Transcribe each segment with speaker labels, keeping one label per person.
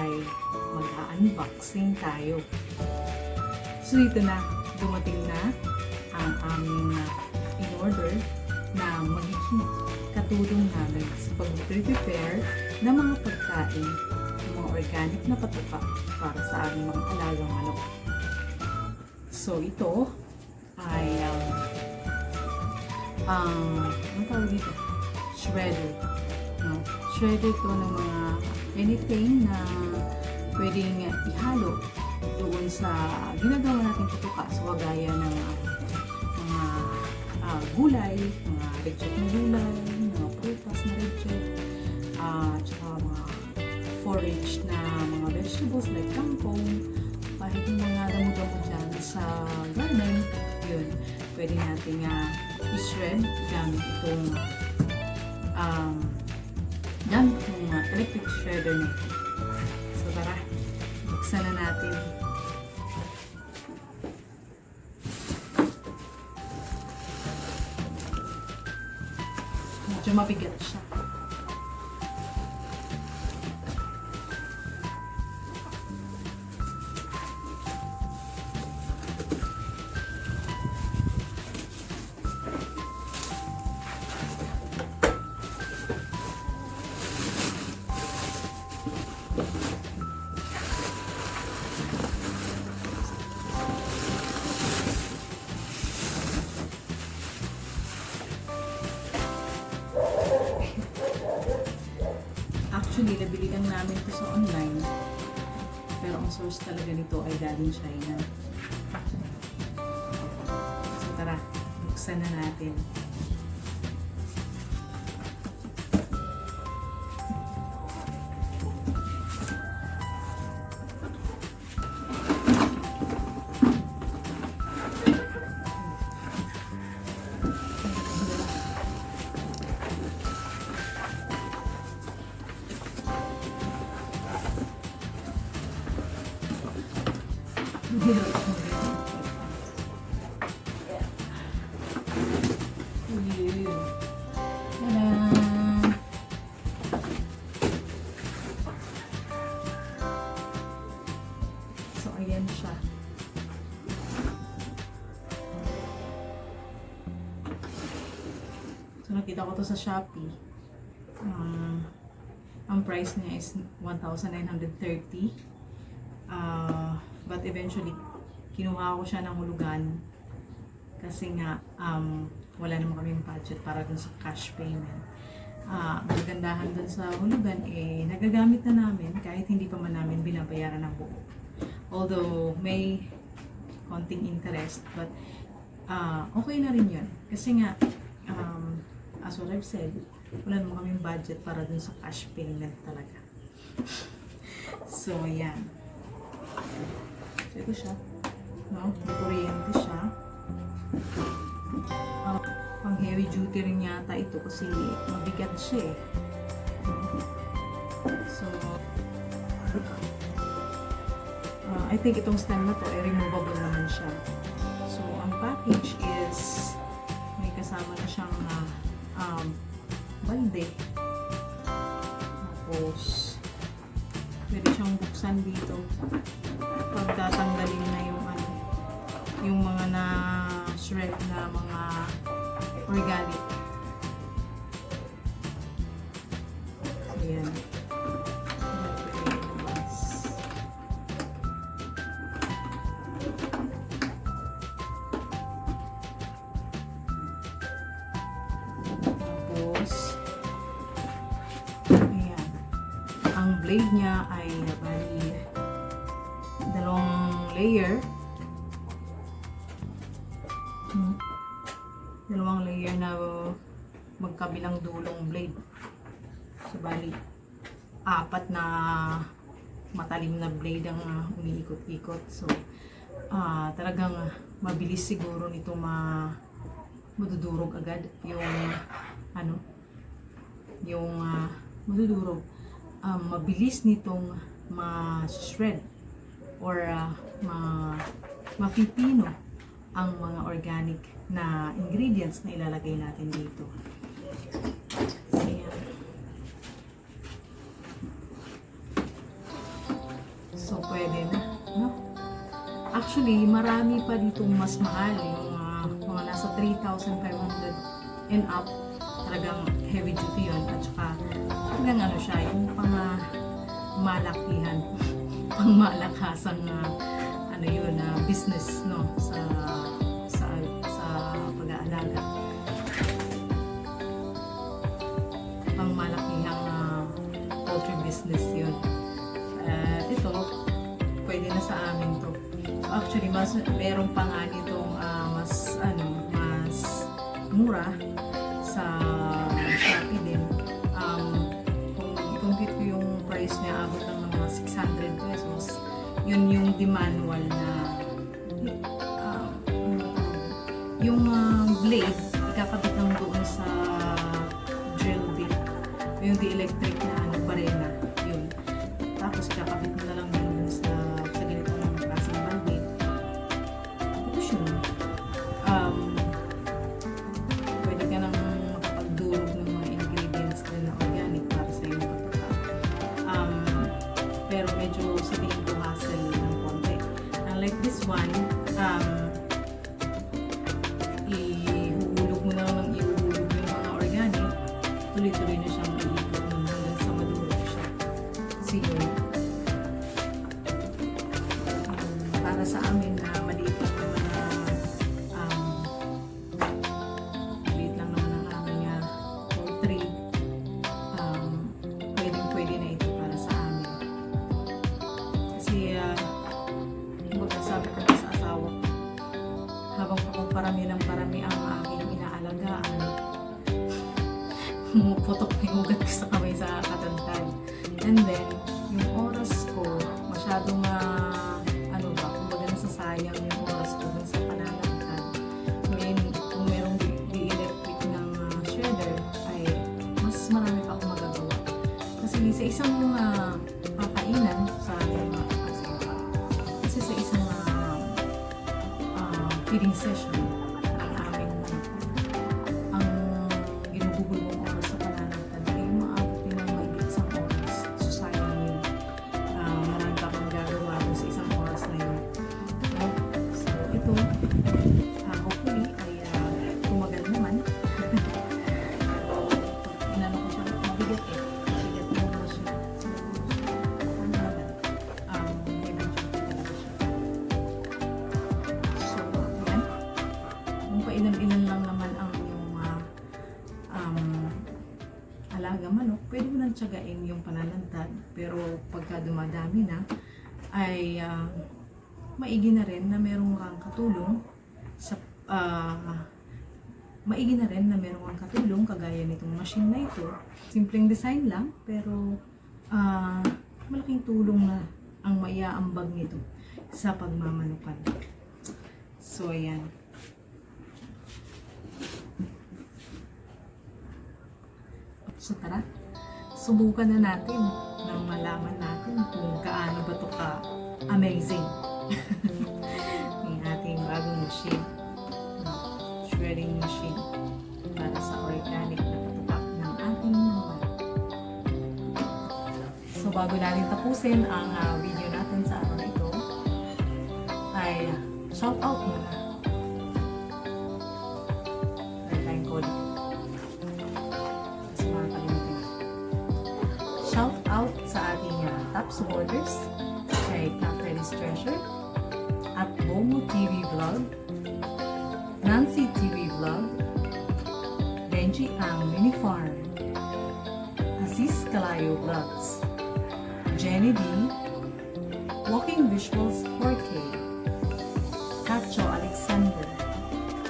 Speaker 1: ay mag-unboxing tayo. So ito na, dumating na ang aming in-order na magiging katulong namin sa pag-prepare ng mga pagkain, ng mga organic na patuka para sa aming mga alagang manok. So ito ay ang tawag dito? Shredder. No? Shredder ito ng mga anything na pwedeng ihalo doon sa ginagawa natin patuka. So kagaya ng mga gulay, mga reject na gulay, mga prutas na reject, tsaka mga forage na mga vegetables like kangkong, kahit yung mga damo-damo dyan sa garden, yun, pwede natin i-shred gamit itong electric shredder nito. So tara, buksan na natin. Medyo mabigat siya. Actually, nabili lang namin ito sa online. Pero ang source talaga nito ay galing China. So tara, buksan na natin. So ayan siya. So nakita ko to sa Shopee. Ang price niya is 1,930. But eventually, kinuha ko siya ng hulugan kasi nga wala naman kaming budget para dun sa cash payment. Ang kagandahan dun sa hulugan nagagamit na namin kahit hindi pa man namin binabayaran ng buo. Although may konting interest, but okay na rin yun. Kasi nga, as what I've said, wala naman kaming budget para dun sa cash payment talaga. So, ayan. So, ito siya. No? May kuryente siya. Pang heavy duty rin yata ito kasi mabigat siya eh. So, I think itong stand na to ay removable naman siya. So, ang package is may kasama na siyang balde. Tapos, pwede siyang buksan dito pag tatanggalin na yung mga na shred na mga organic. Ayan. Tapos, ayan. Ang blade niya ay bali dalawang layer. Dalawang layer na magkabilang dulong blade. So, bali, 4 na matalim na blade ang umiikot-ikot. So, talagang mabilis siguro nito madudurog agad yung madudurog. Mabilis nitong ma-shred or mapipino ang mga organic na ingredients na ilalagay natin dito. So, yan. Actually, marami pa dito mas mahal. Yung mga nasa 3,500 and up. Talagang heavy duty yun. At saka, talagang ano siya, yung malakihan. Pangmalakasang ano yun, business, no? Sa pag-aalaga. Pangmalakihang poultry business yun. Ito, pwede na sa amin to. Actually, meron pa nga nitong mas mura sa Shopee din. Kung i-compute ko yung price niya, abot lang ng mga 600 pesos. Yun yung manual na yung blade, ikakabit lang doon sa drill bit. Yung electric na barena. Yun. Tapos ikakabit mo na lang yun sa ganitong klaseng bandit. Ito siya. Pwede ka nang makapagdurog ng mga ingredients din na organic para sa iyong pagkaka. Pero medyo sabihin ko hassle ng konti. Unlike this one, ihuhulog mo na lang ng ihuhulog yung mga organic, tuloy-tuloy na siyang iikot nun hanggang sa madurog siya. Kasi yun, para sa amin na maliit lang naman ang aming poultry, pwede na ito para sa amin. Kasi sabi ko na sa asawa ko, habang parami ng parami ang aking inaalagaan, pumuputok na yung ugat ko sa kamay sa katantad. And then, yung oras ko, masyadong kumbaga nasasayang yung oras ko dun sa pananangkan. Ngayon, kung merong di-electric ng shredder, ay mas marami pa akong magagawa. Kasi sa isang pakainan, kasi sa isang feeding session ng aming ang ginugugol mong oras sa pananangkan ay maabot din ng mahigit isang oras. So sayang yun. Marami pa akong gagawa sa isang oras na yun. So ito, hopefully ay tumagal naman. Inano ko siya, mabigat mabigat mo na siya. Ilan-ilan lang naman ang yung alaga manok, pwede mo nang tiyagain yung pananantad, pero pagka dumadami na ay maigi na rin na merong kang katulong sa maigi na rin na merong kang katulong kagaya nitong machine na ito. Simpleng design lang, pero malaking tulong na ang maiaambag nito sa pagmamanukan. So ayan. So tara, subukan na natin nang malaman natin kung gaano ba ito ka-amazing. Yung ating bagong machine, shredding machine para sa organic na patupak ng ating naman. So bago natin tapusin ang video natin sa araw na ito, ay shout out muna. Redline code. Shout out sa ating top supporters, kay Caferis Treasure, at Bomo TV Vlog, Nancy TV Vlog, Benji Ang Mini Farm, Aziz Calayo Vlogs, Jenny D, Walking Visuals 4K, Cacho Alexander,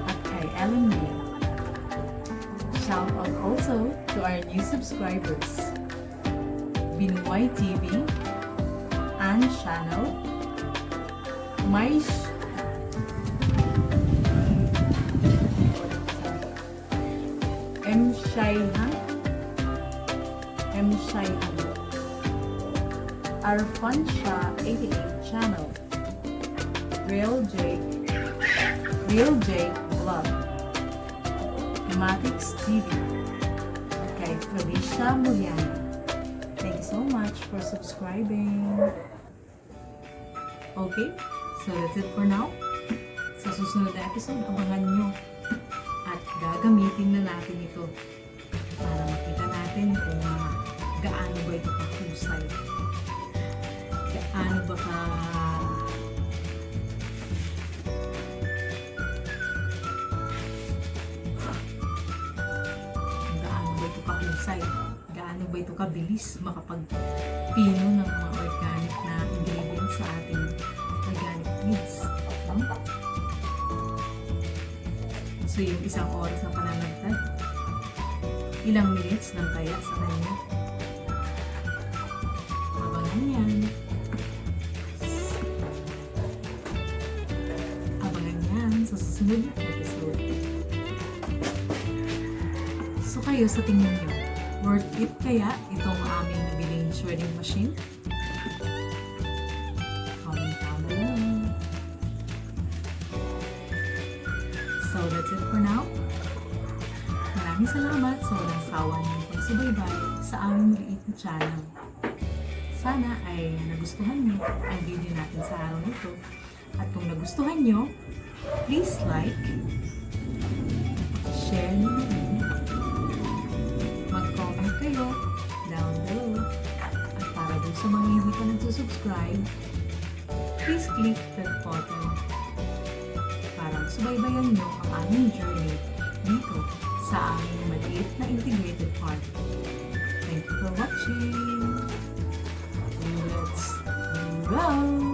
Speaker 1: at kay Ellen May. Shout out also to our new subscribers, Binoy TV, Ann Channel, Mais, M. Shaihan, Arfansha 88 Channel, Real Jake Vlog, Matix TV, kay Felicia Muriano. Thank you so much for subscribing. Okay, So that's it for now. Sa susunod na episode, abangan nyo. At gagamitin na natin ito para makita natin kung gaano ba ito kahusay. Gaano ba kahusay, gaano ba ito kabilis makapagpino ng mga organic na ingredients sa ating organic feeds. So yung isang oras na pananagtad, ilang minutes lang kaya sa kanya. Abangan yan. Abangan yan sa susunod na episode. So kayo sa tingin nyo, worth it kaya itong aming nabiling shredding machine? Comment down below. So that's it for now. Maraming salamat sa walang sawa niyong pagsubaybay sa aming maliit na channel. Sana ay nagustuhan niyo ang video natin sa araw nito. At kung nagustuhan niyo, please like, share niyo na rin, mag-comment kayo down below. At para dun sa mga hindi pa nagsusubscribe, please click that button para subaybayan nyo ang aming journey dito sa aming maliit na integrated farm. Thank you for watching. Let's go!